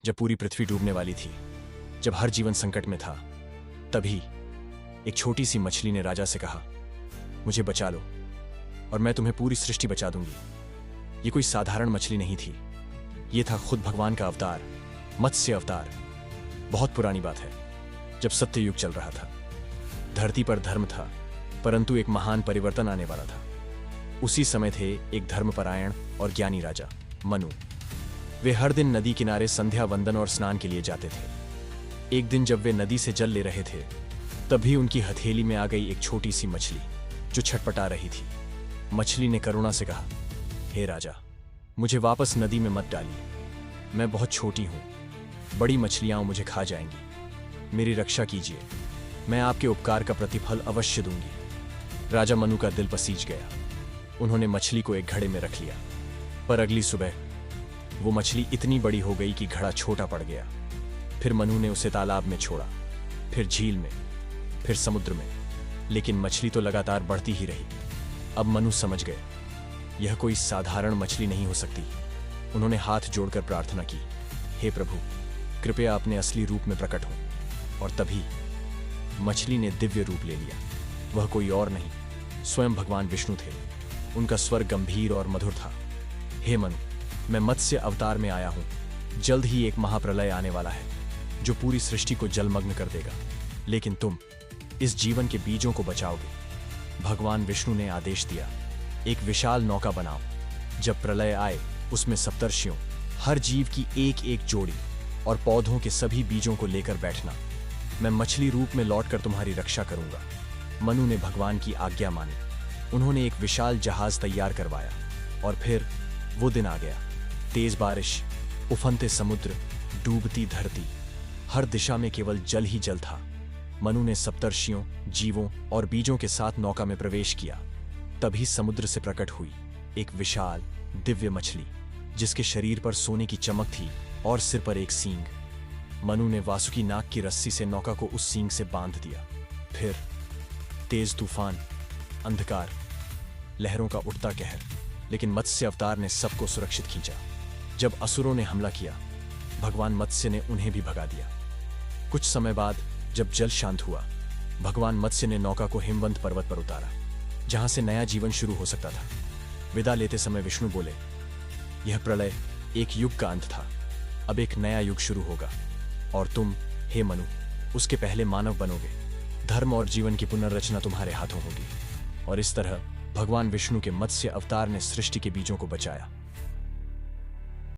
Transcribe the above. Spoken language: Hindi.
जब पूरी पृथ्वी डूबने वाली थी, जब हर जीवन संकट में था, तभी एक छोटी सी मछली ने राजा से कहा, मुझे बचा लो और मैं तुम्हें पूरी सृष्टि बचा दूंगी। ये कोई साधारण मछली नहीं थी, ये था खुद भगवान का अवतार, मत्स्य अवतार। बहुत पुरानी बात है, जब सत्य युग चल रहा था, धरती पर धर्म था, परंतु एक महान परिवर्तन आने वाला था। उसी समय थे एक धर्मपरायण और ज्ञानी राजा मनु। वे हर दिन नदी किनारे संध्या वंदन और स्नान के लिए जाते थे। एक दिन जब वे नदी से जल ले रहे थे, तभी उनकी हथेली में आ गई एक छोटी सी मछली जो छटपटा रही थी। मछली ने करुणा से कहा, हे राजा, मुझे वापस नदी में मत डालिए, मैं बहुत छोटी हूं, बड़ी मछलियां मुझे खा जाएंगी, मेरी रक्षा कीजिए, मैं आपके उपकार का प्रतिफल अवश्य दूंगी। राजा मनु का दिल पसीज गया। उन्होंने मछली को एक घड़े में रख लिया, पर अगली सुबह वो मछली इतनी बड़ी हो गई कि घड़ा छोटा पड़ गया। फिर मनु ने उसे तालाब में छोड़ा, फिर झील में, फिर समुद्र में, लेकिन मछली तो लगातार बढ़ती ही रही। अब मनु समझ गए, यह कोई साधारण मछली नहीं हो सकती। उन्होंने हाथ जोड़कर प्रार्थना की, हे प्रभु, कृपया अपने असली रूप में प्रकट हो। और तभी मछली ने दिव्य रूप ले लिया। वह कोई और नहीं, स्वयं भगवान विष्णु थे। उनका स्वर गंभीर और मधुर था। हे मनु, मैं मत्स्य अवतार में आया हूं। जल्द ही एक महाप्रलय आने वाला है जो पूरी सृष्टि को जलमग्न कर देगा, लेकिन तुम इस जीवन के बीजों को बचाओगे। भगवान विष्णु ने आदेश दिया, एक विशाल नौका बनाओ। जब प्रलय आए, उसमें सप्तर्षियों, हर जीव की एक एक जोड़ी और पौधों के सभी बीजों को लेकर बैठना। मैं मछली रूप में लौटकर तुम्हारी रक्षा करूंगा। मनु ने भगवान की आज्ञा मानी। उन्होंने एक विशाल जहाज तैयार करवाया और फिर वो दिन आ गया। तेज बारिश, उफनते समुद्र, डूबती धरती, हर दिशा में केवल जल ही जल था। मनु ने सप्तर्षियों, जीवों और बीजों के साथ नौका में प्रवेश किया। तभी समुद्र से प्रकट हुई एक विशाल दिव्य मछली, जिसके शरीर पर सोने की चमक थी और सिर पर एक सींग। मनु ने वासुकी नाग की रस्सी से नौका को उस सींग से बांध दिया। फिर तेज तूफान, अंधकार, लहरों का उठता कहर, लेकिन मत्स्य अवतार ने सबको सुरक्षित खींचा। जब असुरों ने हमला किया, भगवान मत्स्य ने उन्हें भी भगा दिया। कुछ समय बाद जब जल शांत हुआ, भगवान मत्स्य ने नौका को हिमवंत पर्वत पर उतारा, जहां से नया जीवन शुरू हो सकता था। विदा लेते समय विष्णु बोले, यह प्रलय एक युग का अंत था, अब एक नया युग शुरू होगा और तुम, हे मनु, उसके पहले मानव बनोगे। धर्म और जीवन की पुनर्रचना तुम्हारे हाथों होगी। और इस तरह भगवान विष्णु के मत्स्य अवतार ने सृष्टि के बीजों को बचाया।